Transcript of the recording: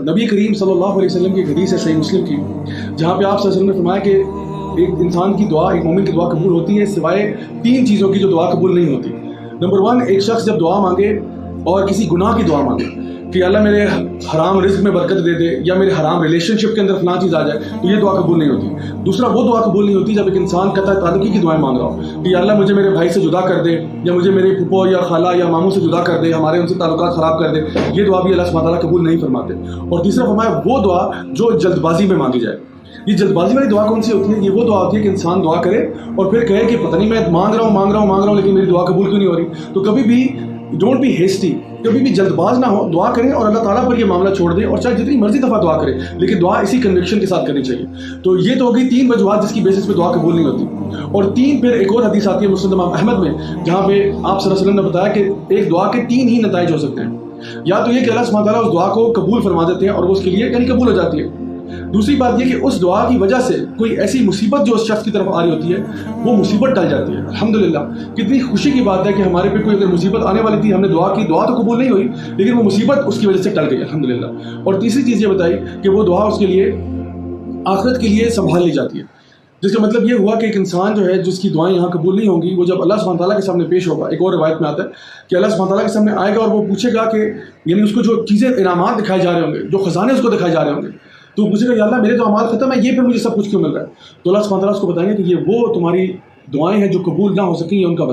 نبی کریم صلی اللہ علیہ وسلم کی حدیث ہے صحیح مسلم کی، جہاں پہ آپ صلی اللہ علیہ وسلم نے فرمایا کہ ایک انسان کی دعا، ایک مومن کی دعا قبول ہوتی ہے سوائے 3 چیزوں کی جو دعا قبول نہیں ہوتی۔ نمبر 1، ایک شخص جب دعا مانگے اور کسی گناہ کی دعا مانگے کہ اللہ میرے حرام رزق میں برکت دے دے یا میرے حرام ریلیشن شپ کے اندر فلاں چیز آ جائے، تو یہ دعا قبول نہیں ہوتی۔ دوسرا، وہ دعا قبول نہیں ہوتی جب ایک انسان قطع تعلقی کی دعائیں مانگ رہا ہو کہ اللہ مجھے میرے بھائی سے جدا کر دے، یا مجھے میرے پھپھو یا خالہ یا ماموں سے جدا کر دے، ہمارے ان سے تعلقات خراب کر دے، یہ دعا بھی اللہ سبحانہ تعالیٰ قبول نہیں فرماتے۔ اور تیسرا فرمایا وہ دعا جو جلد بازی میں مانگی جائے۔ یہ جلد بازی والی دعا کون سی ہوتی ہے؟ یہ وہ دعا ہوتی ہے کہ انسان دعا کرے اور پھر کہے کہ پتہ نہیں میں مانگ رہا ہوں لیکن میری دعا قبول کیوں نہیں ہو رہی۔ تو کبھی بھی ڈونٹ بی ہیسٹی، کبھی بھی جلد باز نہ ہو، دعا کریں اور اللہ تعالیٰ پر یہ معاملہ چھوڑ دیں، اور چاہے جتنی مرضی دفعہ دعا کریں لیکن دعا اسی کنوکشن کے ساتھ کرنی چاہیے۔ تو یہ تو ہوگی 3 وجوہات جس کی بیسس پہ دعا قبول نہیں ہوتی۔ اور 3 پھر ایک اور حدیث آتی ہے مسند امام احمد میں، جہاں پہ آپ صلی اللہ علیہ وسلم نے بتایا کہ ایک دعا کے 3 ہی نتائج ہو سکتے ہیں۔ یا تو یہ کہ اللہ سبحانہ تعالیٰ اس دعا کو قبول فرما دیتے ہیں اور وہ اس کے لیے یعنی قبول ہو جاتی ہے۔ دوسری بات یہ کہ اس دعا کی وجہ سے کوئی ایسی مصیبت جو اس شخص کی طرف آ رہی ہوتی ہے وہ مصیبت ٹل جاتی ہے۔ الحمدللہ، کتنی خوشی کی بات ہے کہ ہمارے پہ کوئی اگر مصیبت آنے والی تھی، ہم نے دعا کی، دعا تو قبول نہیں ہوئی لیکن وہ مصیبت اس کی وجہ سے ٹل گئی الحمدللہ۔ اور تیسری چیز یہ بتائی کہ وہ دعا اس کے لیے آخرت کے لیے سنبھال لی جاتی ہے، جس کا مطلب یہ ہوا کہ ایک انسان جو ہے جس کی دعائیں یہاں قبول نہیں ہوں گی، وہ جب اللہ سبحانہ تعالیٰ کے سامنے پیش ہوگا، ایک اور روایت میں آتا ہے کہ اللہ سبحانہ تعالیٰ کے سامنے آئے گا اور وہ پوچھے گا کہ یعنی اس کو جو چیزیں انعامات دکھائے جا رہے ہوں گے، جو خزانے اس کو دکھائے جا رہے ہوں گے، تو پوچھے گا یا اللہ میرے تو اعمال ختم ہے، یہ پھر مجھے سب کچھ کیوں مل رہا ہے؟ تو اللہ سبحانہ تعالیٰ اس کو بتائیں گے کہ یہ وہ تمہاری دعائیں ہیں جو قبول نہ ہو سکیں، یہ ان کا